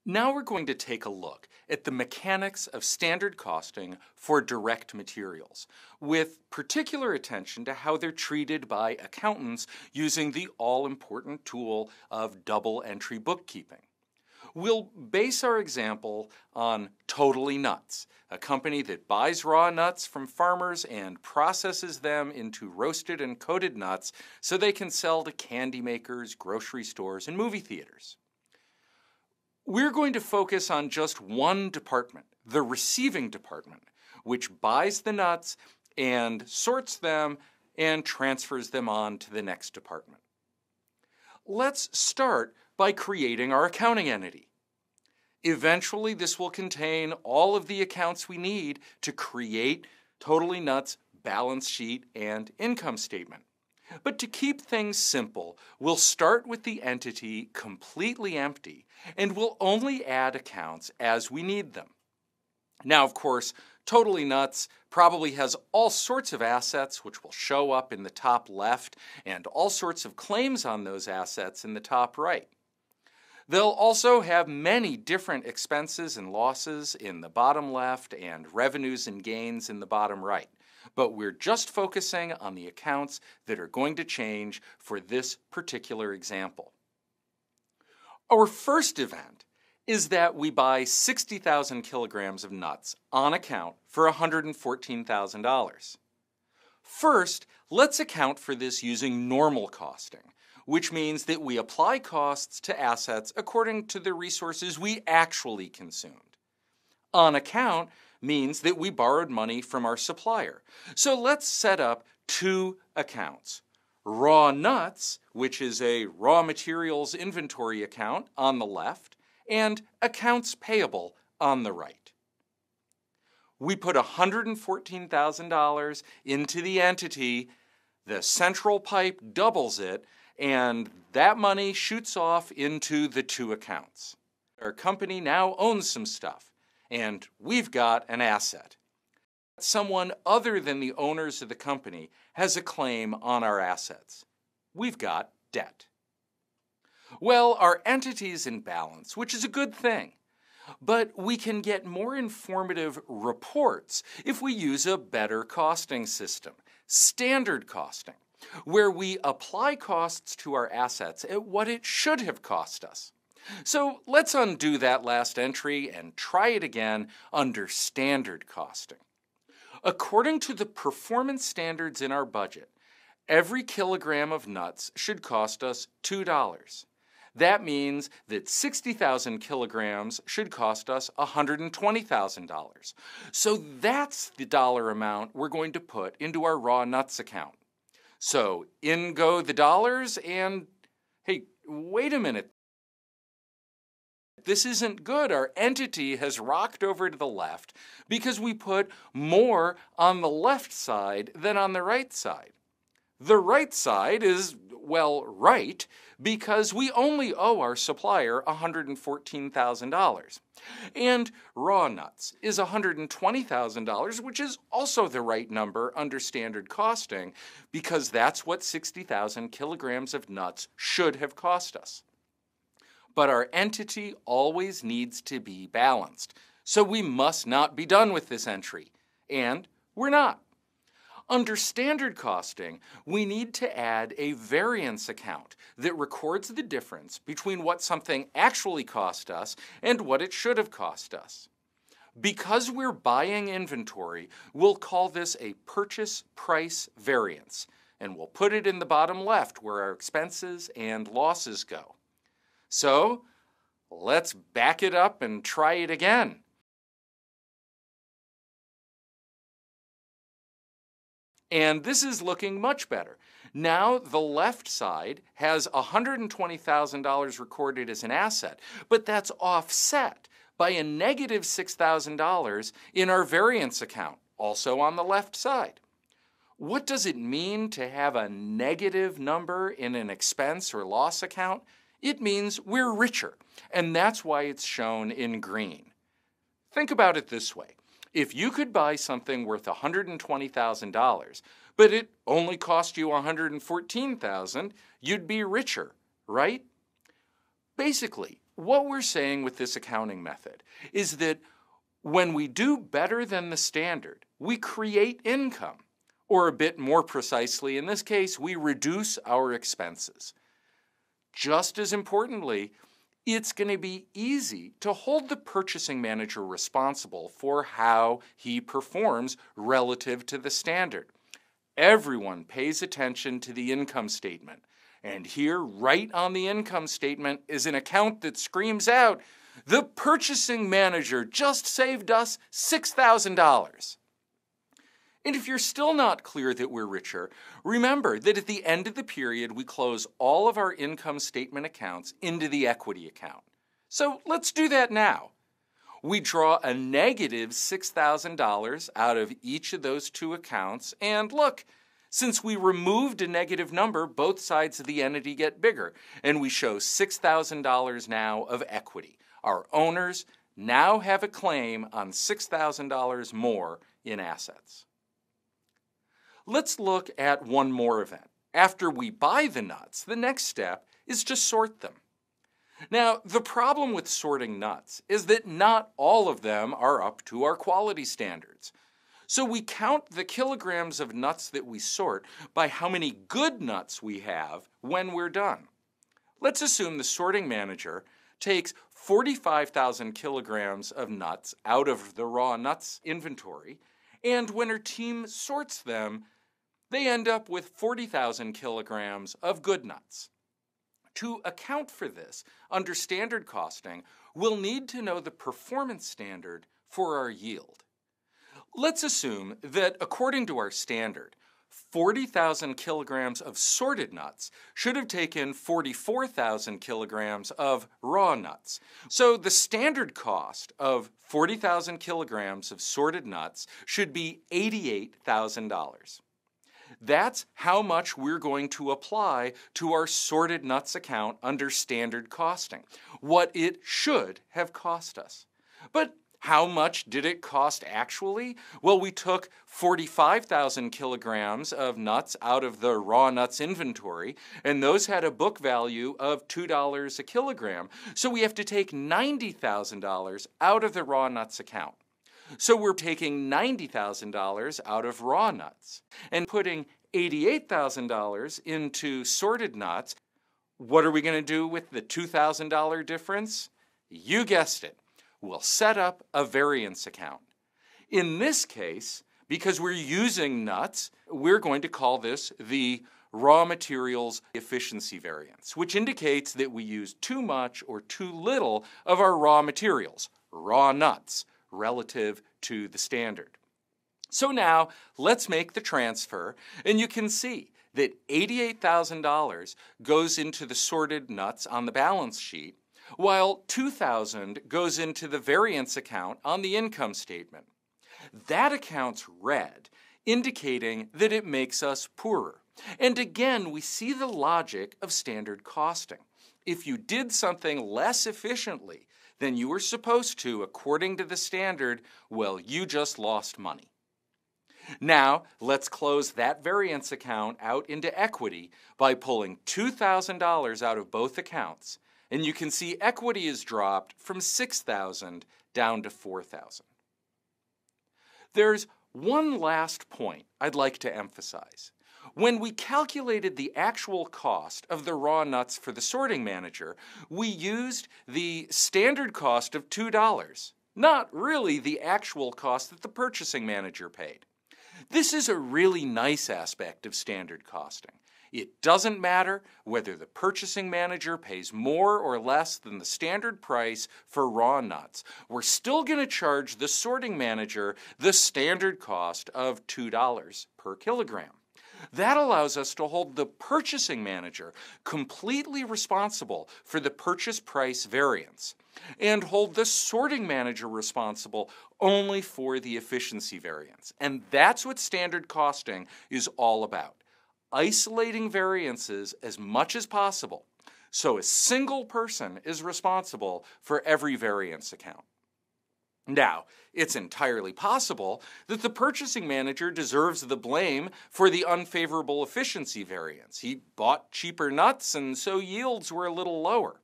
Now we're going to take a look at the mechanics of standard costing for direct materials, with particular attention to how they're treated by accountants using the all-important tool of double entry bookkeeping. We'll base our example on Totally Nuts, a company that buys raw nuts from farmers and processes them into roasted and coated nuts so they can sell to candy makers, grocery stores, and movie theaters. We're going to focus on just one department, the receiving department, which buys the nuts and sorts them and transfers them on to the next department. Let's start by creating our accounting entity. Eventually, this will contain all of the accounts we need to create Totally Nuts' balance sheet and income statement. But to keep things simple, we'll start with the entity completely empty, and we'll only add accounts as we need them. Now, of course, Totally Nuts probably has all sorts of assets which will show up in the top left, and all sorts of claims on those assets in the top right. They'll also have many different expenses and losses in the bottom left and revenues and gains in the bottom right. But we're just focusing on the accounts that are going to change for this particular example. Our first event is that we buy 60,000 kilograms of nuts on account for $114,000. First, let's account for this using normal costing, which means that we apply costs to assets according to the resources we actually consumed. On account means that we borrowed money from our supplier. So let's set up two accounts. Raw nuts, which is a raw materials inventory account on the left, and accounts payable on the right. We put $114,000 into the entity, the central pipe doubles it, and that money shoots off into the two accounts. Our company now owns some stuff, and we've got an asset. Someone other than the owners of the company has a claim on our assets. We've got debt. Well, our entity's in balance, which is a good thing. But we can get more informative reports if we use a better costing system, standard costing, where we apply costs to our assets at what it should have cost us. So let's undo that last entry and try it again under standard costing. According to the performance standards in our budget, every kilogram of nuts should cost us $2. That means that 60,000 kilograms should cost us $120,000. So that's the dollar amount we're going to put into our raw nuts account. So in go the dollars, and hey, wait a minute. This isn't good. Our entity has rocked over to the left because we put more on the left side than on the right side. The right side is, well, right, because we only owe our supplier $114,000. And raw nuts is $120,000, which is also the right number under standard costing, because that's what 60,000 kilograms of nuts should have cost us. But our entity always needs to be balanced, so we must not be done with this entry, and we're not. Under standard costing, we need to add a variance account that records the difference between what something actually cost us and what it should have cost us. Because we're buying inventory, we'll call this a purchase price variance, and we'll put it in the bottom left where our expenses and losses go. So let's back it up and try it again. And this is looking much better. Now the left side has $120,000 recorded as an asset, but that's offset by a negative $6,000 in our variance account, also on the left side. What does it mean to have a negative number in an expense or loss account? It means we're richer, and that's why it's shown in green. Think about it this way. If you could buy something worth $120,000, but it only cost you $114,000, you'd be richer, right? Basically, what we're saying with this accounting method is that when we do better than the standard, we create income. Or a bit more precisely, in this case, we reduce our expenses. Just as importantly, it's going to be easy to hold the purchasing manager responsible for how he performs relative to the standard. Everyone pays attention to the income statement. And here, right on the income statement, is an account that screams out, "The purchasing manager just saved us $6,000. And if you're still not clear that we're richer, remember that at the end of the period, we close all of our income statement accounts into the equity account. So let's do that now. We draw a negative $6,000 out of each of those two accounts, and look, since we removed a negative number, both sides of the entity get bigger, and we show $6,000 now of equity. Our owners now have a claim on $6,000 more in assets. Let's look at one more event. After we buy the nuts, the next step is to sort them. Now, the problem with sorting nuts is that not all of them are up to our quality standards. So we count the kilograms of nuts that we sort by how many good nuts we have when we're done. Let's assume the sorting manager takes 45,000 kilograms of nuts out of the raw nuts inventory, and when her team sorts them, they end up with 40,000 kilograms of good nuts. To account for this, under standard costing, we'll need to know the performance standard for our yield. Let's assume that according to our standard, 40,000 kilograms of sorted nuts should have taken 44,000 kilograms of raw nuts. So the standard cost of 40,000 kilograms of sorted nuts should be $88,000. That's how much we're going to apply to our sorted nuts account under standard costing, what it should have cost us. But how much did it cost actually? Well, we took 45,000 kilograms of nuts out of the raw nuts inventory, and those had a book value of $2 a kilogram. So we have to take $90,000 out of the raw nuts account. So we're taking $90,000 out of raw nuts and putting $88,000 into sorted nuts. What are we going to do with the $2,000 difference? You guessed it. We'll set up a variance account. In this case, because we're using nuts, we're going to call this the raw materials efficiency variance, which indicates that we use too much or too little of our raw materials, raw nuts, relative to the standard. So now let's make the transfer, and you can see that $88,000 goes into the sorted nuts on the balance sheet, while $2,000 goes into the variance account on the income statement. That account's red, indicating that it makes us poorer. And again, we see the logic of standard costing. If you did something less efficiently than you were supposed to according to the standard, well, you just lost money. Now, let's close that variance account out into equity by pulling $2,000 out of both accounts. And you can see equity is dropped from $6,000 down to $4,000. There's one last point I'd like to emphasize. When we calculated the actual cost of the raw nuts for the sorting manager, we used the standard cost of $2, not really the actual cost that the purchasing manager paid. This is a really nice aspect of standard costing. It doesn't matter whether the purchasing manager pays more or less than the standard price for raw nuts. We're still going to charge the sorting manager the standard cost of $2 per kilogram. That allows us to hold the purchasing manager completely responsible for the purchase price variance and hold the sorting manager responsible only for the efficiency variance. And that's what standard costing is all about. Isolating variances as much as possible so a single person is responsible for every variance account. Now, it's entirely possible that the purchasing manager deserves the blame for the unfavorable efficiency variance. He bought cheaper nuts and so yields were a little lower.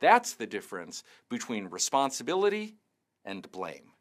That's the difference between responsibility and blame.